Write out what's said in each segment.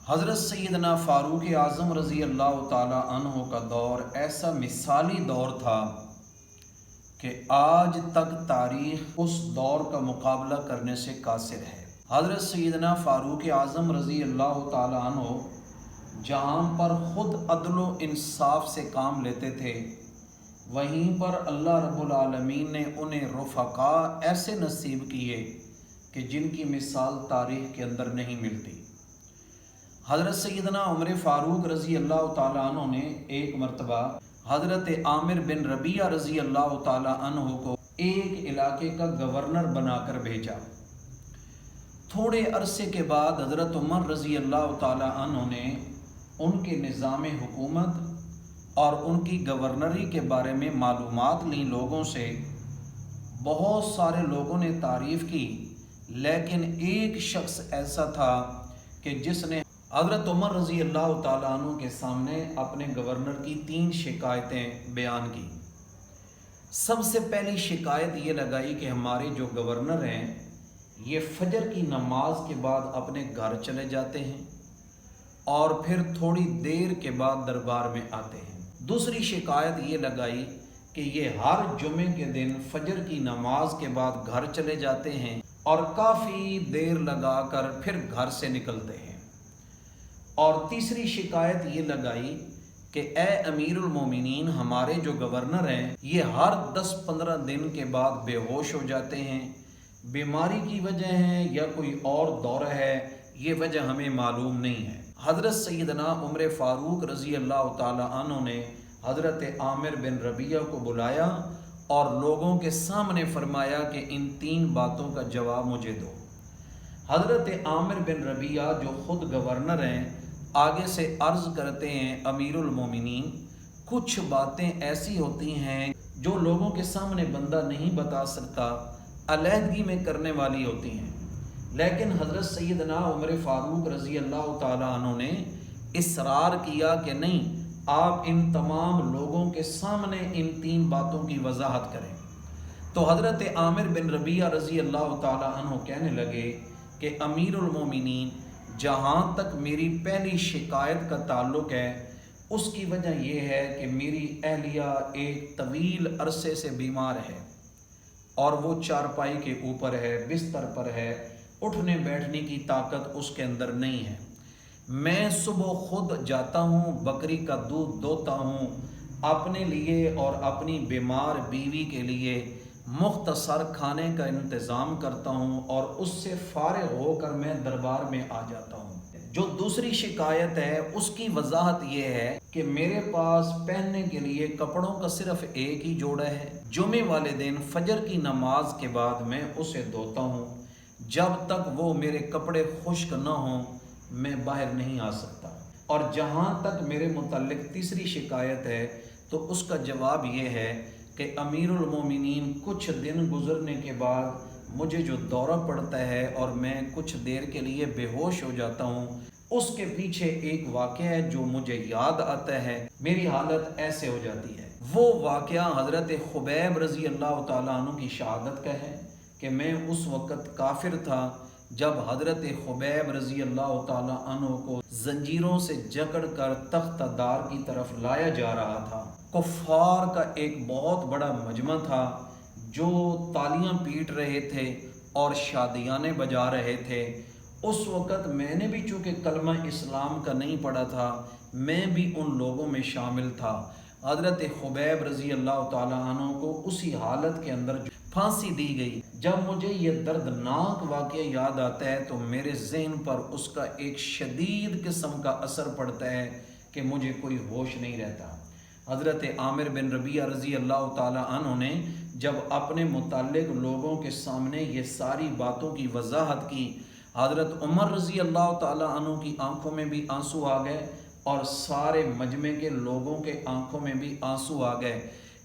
हज़रत सैयदना फ़ारूक आज़म रज़ी अल्लाह ताला अन्हो का दौर ऐसा मिसाली दौर था कि आज तक तारीख़ उस दौर का मुकाबला करने से कासिर है। हज़रत सैयदना फ़ारूक आज़म रज़ी अल्लाह ताला अन्हो जहाँ पर ख़ुद अदल व इंसाफ से काम लेते थे, वहीं पर अल्लाह रब्बुल आलमीन ने उन्हें रुफ़क़ा ऐसे नसीब किए कि जिनकी मिसाल तारीख़ के अंदर नहीं मिलती। हज़रत सैयदना उमर फ़ारूक रज़ी अल्लाह ताला अन्हु ने एक मरतबा हज़रत आमिर बिन रबिया रज़ी अल्लाह ताला अन्हु को एक इलाके का गवर्नर बनाकर भेजा। थोड़े अरसे के बाद हज़रत उमर रज़ी अल्लाह ताला अन्हु ने उनके निज़ाम हुकूमत और उनकी गवर्नरी के बारे में मालूमात ली लोगों से। बहुत सारे लोगों ने तारीफ़ की, लेकिन एक शख्स ऐसा था कि जिसने हज़रत उमर रज़ी अल्लाह ताला अन्हु के सामने अपने गवर्नर की 3 शिकायतें बयान की। सबसे पहली शिकायत ये लगाई कि हमारे जो गवर्नर हैं ये फजर की नमाज के बाद अपने घर चले जाते हैं और फिर थोड़ी देर के बाद दरबार में आते हैं। दूसरी शिकायत ये लगाई कि ये हर जुमे के दिन फजर की नमाज के बाद घर चले जाते हैं और काफ़ी देर लगाकर फिर घर से निकलते हैं। और तीसरी शिकायत ये लगाई कि ए अमीरुल मोमिनीन, हमारे जो गवर्नर हैं ये हर 10-15 दिन के बाद बेहोश हो जाते हैं। बीमारी की वजह है या कोई और दौरा है, ये वजह हमें मालूम नहीं है। हज़रत सैयदना उमर फ़ारूक रज़ी अल्लाह ताला अन्हु ने हज़रत आमिर बिन रबिया को बुलाया और लोगों के सामने फरमाया कि इन 3 बातों का जवाब मुझे दो। हज़रत आमिर बिन रबिया जो ख़ुद गवर्नर हैं आगे से अर्ज़ करते हैं, अमीरुल मोमिनीन, कुछ बातें ऐसी होती हैं जो लोगों के सामने बंदा नहीं बता सकता, अलहदगी में करने वाली होती हैं। लेकिन हज़रत सैयदना उमर फ़ारूक रज़ी अल्लाह ताला अन्हु ने इसरार किया कि नहीं, आप इन तमाम लोगों के सामने इन 3 बातों की वजाहत करें। तो हज़रत आमिर बिन रबिया रज़ी अल्लाह ताला अन्हु कहने लगे कि अमीरुल मोमिनीन, जहाँ तक मेरी पहली शिकायत का ताल्लुक़ है उसकी वजह यह है कि मेरी अहलिया एक तवील अरसे से बीमार है और वो चारपाई के ऊपर है, बिस्तर पर है, उठने बैठने की ताकत उसके अंदर नहीं है। मैं सुबह खुद जाता हूँ, बकरी का दूध दोता हूँ, अपने लिए और अपनी बीमार बीवी के लिए मुख्तसर खाने का इंतज़ाम करता हूँ और उससे फारिग होकर मैं दरबार में आ जाता हूँ। जो दूसरी शिकायत है उसकी वजाहत ये है कि मेरे पास पहनने के लिए कपड़ों का सिर्फ एक ही जोड़ा है। जुमे वाले दिन फजर की नमाज के बाद मैं उसे धोता हूँ, जब तक वो मेरे कपड़े खुश्क न हों मैं बाहर नहीं आ सकता। और जहाँ तक मेरे मुतल्लिक तीसरी शिकायत है तो उसका जवाब ये है कि अमीरुल मोमिनीन, कुछ दिन गुजरने के बाद मुझे जो दौरा पड़ता है और मैं कुछ देर के लिए बेहोश हो जाता हूँ, उसके पीछे एक वाक़या है जो मुझे याद आता है, मेरी हालत ऐसे हो जाती है। वो वाक़या हज़रत खुबैब रज़ी अल्लाह ताला अन्हु की शहादत का है कि मैं उस वक़्त काफिर था जब हज़रत खुबैब रज़ी अल्लाह ताला अन्हु को जंजीरों से जकड़ कर तख्तदार की तरफ लाया जा रहा था। कुफ़ार का एक बहुत बड़ा मजमा था जो तालियां पीट रहे थे और शादियाने बजा रहे थे। उस वक़्त मैंने भी चूँकि कलमा इस्लाम का नहीं पढ़ा था, मैं भी उन लोगों में शामिल था। हज़रत खुबैब रज़ी अल्लाह ताला अन्हु को उसी हालत के अंदर फांसी दी गई। जब मुझे ये दर्दनाक वाक़या याद आता है तो मेरे ज़हन पर उसका एक शदीद किस्म का असर पड़ता है कि मुझे कोई होश नहीं रहता। हज़रत आमिर बिन रबिया रज़ी अल्लाह ताला अन्हु ने जब अपने मुताल्लिक लोगों के सामने ये सारी बातों की वजाहत की, हज़रत उमर रज़ी अल्लाह ताला अन्हु की आंखों में भी आंसू आ गए और सारे मजमे के लोगों के आंखों में भी आंसू आ गए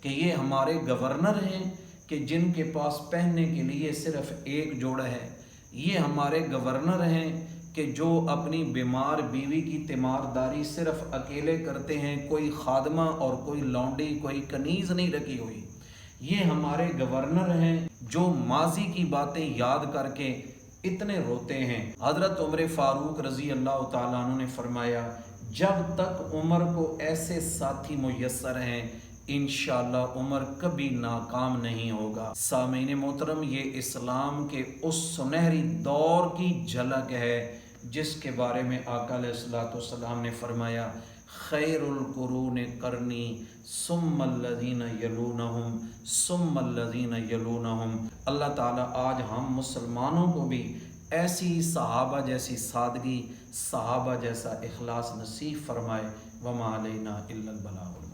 कि ये हमारे गवर्नर हैं कि जिनके पास पहनने के लिए सिर्फ एक जोड़ा है। ये हमारे गवर्नर हैं कि जो अपनी बीमार बीवी की तीमारदारी सिर्फ अकेले करते हैं, कोई खादमा और कोई लौंडी, कोई कनीज़ नहीं रखी हुई। ये हमारे गवर्नर हैं जो माजी की बातें याद करके اتنے روتے ہیں۔ حضرت عمر فاروق رضی اللہ تعالیٰ عنہ نے فرمایا جب تک عمر کو ایسے ساتھی میسر ہیں انشاءاللہ عمر کبھی ناکام نہیں ہوگا۔ سامعین محترم، یہ اسلام کے اس سنہری دور کی جھلک ہے جس کے بارے میں آقا علیہ الصلوۃ والسلام نے فرمایا خیر القرون قرنی ثم الذین یلونہم ثم الذین یلونہم۔ اللہ تعالیٰ آج ہم مسلمانوں کو بھی ایسی صحابہ جیسی سادگی، صحابہ جیسا اخلاص نصیب فرمائے۔ وما علینا الا البلاغ۔